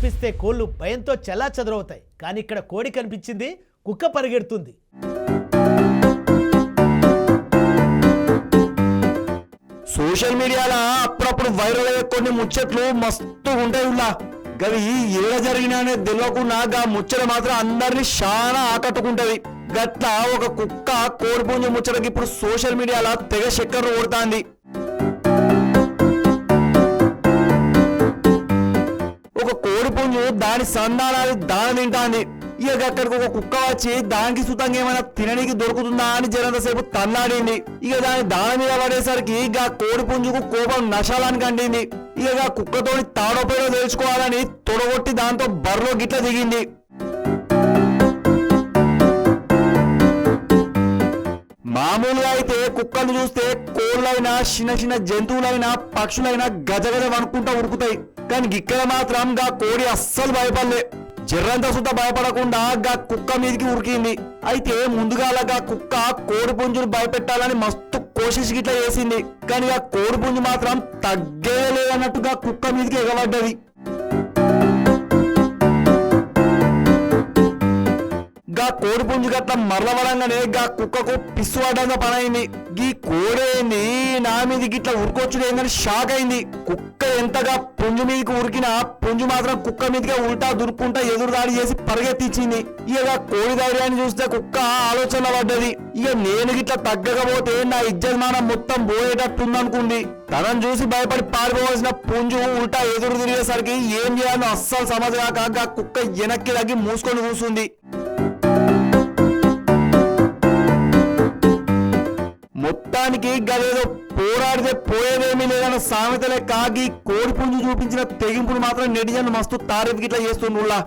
కనిపిస్తే కోళ్ళు భయంతో చెల్లాచెదరవుతాయి. కానీ ఇక్కడ కోడి కనిపించింది, కుక్క పరిగెడుతుంది. సోషల్ మీడియాలో అప్పుడప్పుడు వైరల్ అయ్యే కొన్ని ముచ్చట్లు మస్తు ఉంటాయి. గవి ఏడ జరిగినానే తెలియకుండా గా ముచ్చట మాత్రం అందరినీ చాలా ఆకట్టుకుంటది. గట్ల ఒక కుక్క కోడిపుంజు ముచ్చటకి ఇప్పుడు సోషల్ మీడియాలో తెగ చక్కర్లు కొడుతాంది. ఒక కోడిపుంజు దాని సంతానాన్ని దాని తింటాంది. ఇక అక్కడికి ఒక కుక్క వచ్చి దానికి సుతంగా ఏమైనా తినడానికి దొరుకుతుందా అని జరంతసేపు తన్నాడింది. ఇక దాని దాని మీద పడేసరికి గా కోడి పుంజుకు కోపం నశాలానికి అంటింది. ఇక కుక్కతోని తాడోపేడో తెలుసుకోవాలని తొడగొట్టి దాంతో బర్లో గిట్ల దిగింది. మామూలుగా అయితే కుక్కలు చూస్తే కోళ్ళైనా చిన్న చిన్న జంతువులైనా పక్షులైనా గజగజ వణుకుంటా ఉరుకుతాయి. కానీ ఇక్కడ మాత్రం గా కోడి అస్సలు భయపడలే. జర్రంతా సుత భయపడకుండా గా కుక్క మీదకి ఉరికింది. అయితే ముందుగాలగా కుక్క కోడి పుంజును భయపెట్టాలని మస్తు కోషిష్ గిట్లా చేసింది. కానీ ఆ కోడి పుంజు మాత్రం తగ్గేలేదన్నట్టుగా కుక్క మీదకి ఎగబడ్డది. గా కోడి పుంజు గట్ల మరలవడంగానే గా కుక్కకు పిస్సువాడంగా పనైంది. గీ కోడేంది నా మీద గిట్ల ఉరుకొచ్చుడేందని షాక్ అయింది. కుక్క ఎంతగా పుంజు మీదకి ఉరికినా పుంజు మాత్రం కుక్క మీదకే ఉల్టా దురుక్కుంటా ఎదురుదాడి చేసి పరిగెత్తించింది. ఇక కోడి ధైర్యాన్ని చూస్తే కుక్క ఆలోచన పడ్డది. ఇక నేను గిట్ల తగ్గకపోతే నా ఇజ్జమానం మొత్తం పోయేటట్టుందనుకుంది. తనను చూసి భయపడి పారిపోవాల్సిన పుంజు ఉల్టా ఎదురు తిరిగేసరికి ఏం చేయాలో అస్సలు సమజాక కుక్క వెనక్కి తగ్గి మూసుకొని కూర్చుంది. మొత్తానికి గదేదో పోరాడితే పోయేదేమీ లేదన్న సామెతలే కాగి కోడి పుంజు చూపించిన తెగింపును మాత్రం నెటిజన్లు మస్తు తారీఫ్ గిట్లా చేస్తుండ్రులా.